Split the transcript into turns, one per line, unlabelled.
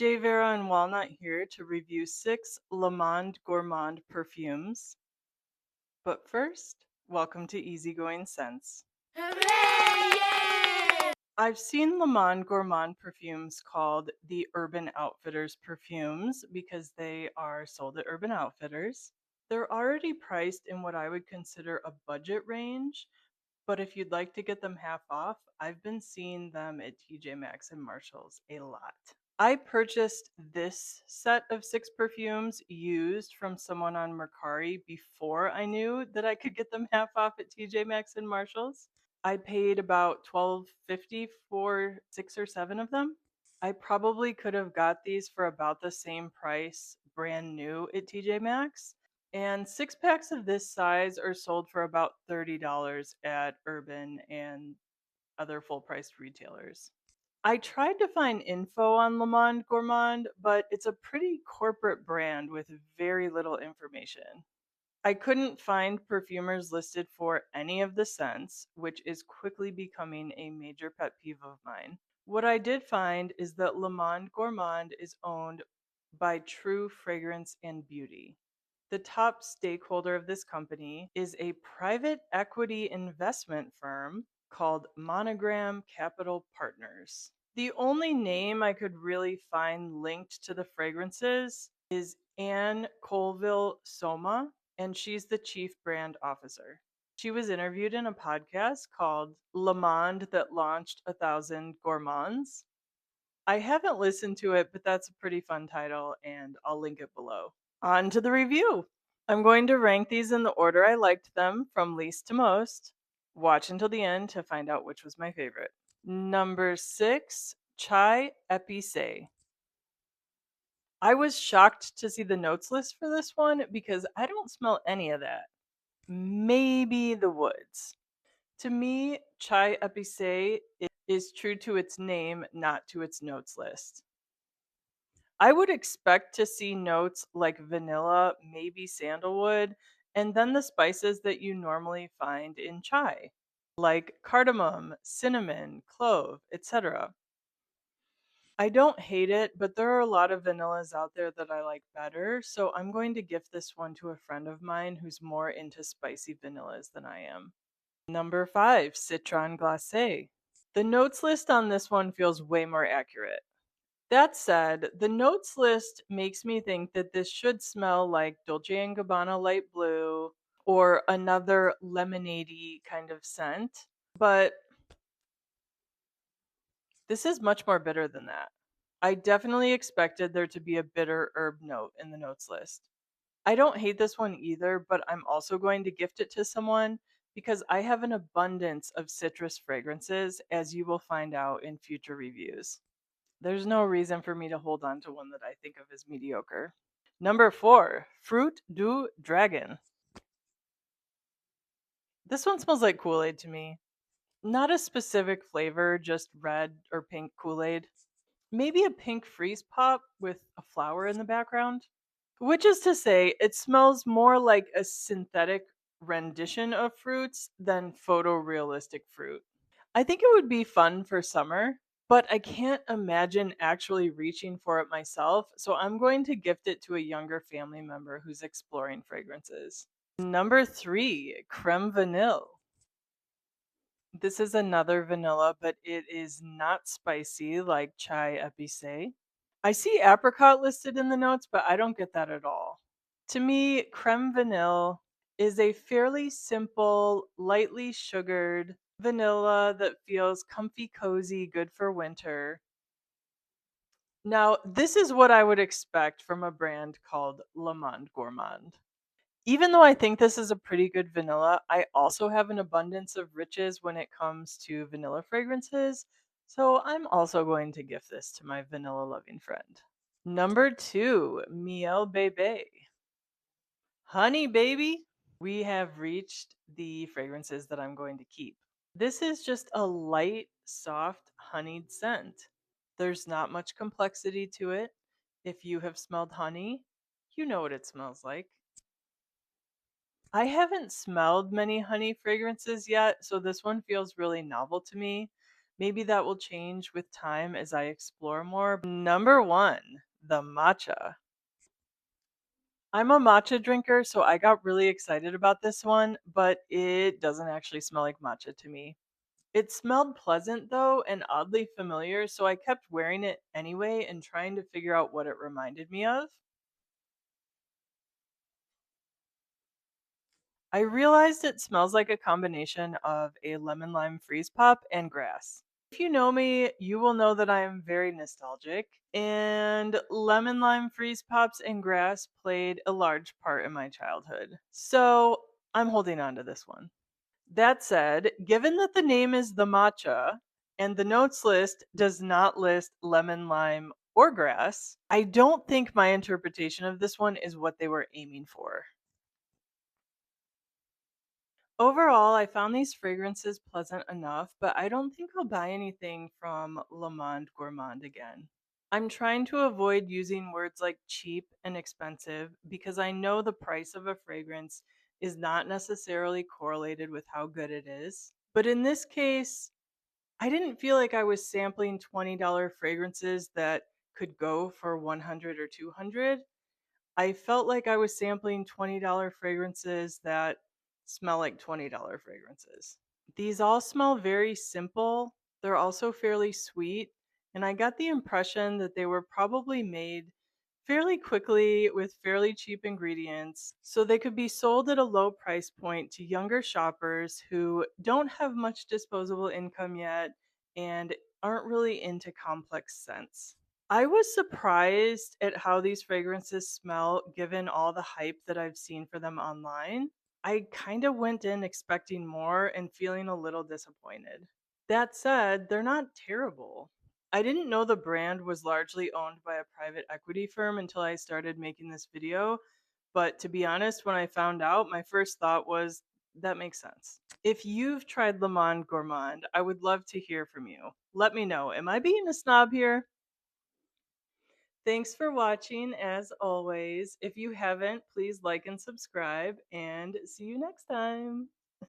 J. Vera and Walnut here to review 6 Le Monde Gourmand perfumes. But first, welcome to Easygoing Scents.
Hooray!
I've seen Le Monde Gourmand perfumes called the Urban Outfitters perfumes because they are sold at Urban Outfitters. They're already priced in what I would consider a budget range, but if you'd like to get them half off, I've been seeing them at TJ Maxx and Marshalls a lot. I purchased this set of 6 perfumes used from someone on Mercari before I knew that I could get them half off at TJ Maxx and Marshalls. I paid about $12.50 for 6 or 7 of them. I probably could have got these for about the same price brand new at TJ Maxx. And 6 packs of this size are sold for about $30 at Urban and other full priced retailers. I tried to find info on Le Monde Gourmand, but it's a pretty corporate brand with very little information. I couldn't find perfumers listed for any of the scents, which is quickly becoming a major pet peeve of mine. What I did find is that Le Monde Gourmand is owned by True Fragrance and Beauty. The top stakeholder of this company is a private equity investment firm called Monogram Capital Partners. The only name I could really find linked to the fragrances is Anne Colville Soma, and she's the chief brand officer. She was interviewed in a podcast called Le Monde that launched 1,000 Gourmands. I haven't listened to it, but that's a pretty fun title, and I'll link it below. On to the review. I'm going to rank these in the order I liked them from least to most. Watch until the end to find out which was my favorite. Number 6, Chai Épicé. I was shocked to see the notes list for this one because I don't smell any of that. Maybe the woods. To me, Chai Épicé is true to its name, not to its notes list. I would expect to see notes like vanilla, maybe sandalwood, and then the spices that you normally find in chai, like cardamom, cinnamon, clove, etc. I don't hate it, but there are a lot of vanillas out there that I like better, so I'm going to gift this one to a friend of mine who's more into spicy vanillas than I am. Number 5, Citron Glacé. The notes list on this one feels way more accurate. That said, the notes list makes me think that this should smell like Dolce & Gabbana Light Blue or another lemonade-y kind of scent, but this is much more bitter than that. I definitely expected there to be a bitter herb note in the notes list. I don't hate this one either, but I'm also going to gift it to someone because I have an abundance of citrus fragrances, as you will find out in future reviews. There's no reason for me to hold on to one that I think of as mediocre. Number 4, Fruit du Dragon. This one smells like Kool-Aid to me. Not a specific flavor, just red or pink Kool-Aid. Maybe a pink freeze pop with a flower in the background. Which is to say, it smells more like a synthetic rendition of fruits than photorealistic fruit. I think it would be fun for summer, but I can't imagine actually reaching for it myself, so I'm going to gift it to a younger family member who's exploring fragrances. Number 3, Crème Vanille. This is another vanilla, but it is not spicy like Chai Épicé. I see apricot listed in the notes, but I don't get that at all. To me, Crème Vanille is a fairly simple, lightly sugared vanilla that feels comfy, cozy, good for winter. Now, this is what I would expect from a brand called Le Monde Gourmand. Even though I think this is a pretty good vanilla, I also have an abundance of riches when it comes to vanilla fragrances, so I'm also going to gift this to my vanilla loving friend. Number 2, Miel Bébé. Honey baby, we have reached the fragrances that I'm going to keep. This is just a light, soft, honeyed scent. There's not much complexity to it. If you have smelled honey, you know what it smells like. I haven't smelled many honey fragrances yet, so this one feels really novel to me. Maybe that will change with time as I explore more. Number one, the matcha. I'm a matcha drinker, so I got really excited about this one, but it doesn't actually smell like matcha to me. It smelled pleasant though and oddly familiar, so I kept wearing it anyway and trying to figure out what it reminded me of. I realized it smells like a combination of a lemon lime freeze pop and grass. If you know me, you will know that I am very nostalgic, and lemon lime freeze pops and grass played a large part in my childhood. So I'm holding on to this one. That said, given that the name is the matcha and the notes list does not list lemon, lime, or grass, I don't think my interpretation of this one is what they were aiming for. Overall, I found these fragrances pleasant enough, but I don't think I'll buy anything from Le Monde Gourmand again. I'm trying to avoid using words like cheap and expensive because I know the price of a fragrance is not necessarily correlated with how good it is. But in this case, I didn't feel like I was sampling $20 fragrances that could go for 100 or 200. I felt like I was sampling $20 fragrances that smell like $20 fragrances. These all smell very simple. They're also fairly sweet, and I got the impression that they were probably made fairly quickly with fairly cheap ingredients so they could be sold at a low price point to younger shoppers who don't have much disposable income yet and aren't really into complex scents. I was surprised at how these fragrances smell given all the hype that I've seen for them online. I kind of went in expecting more and feeling a little disappointed. That said, they're not terrible. I didn't know the brand was largely owned by a private equity firm until I started making this video, but to be honest, when I found out, my first thought was that makes sense. If you've tried Le Monde Gourmand, I would love to hear from you. Let me know. Am I being a snob here? Thanks for watching as always. If you haven't, please like and subscribe and see you next time.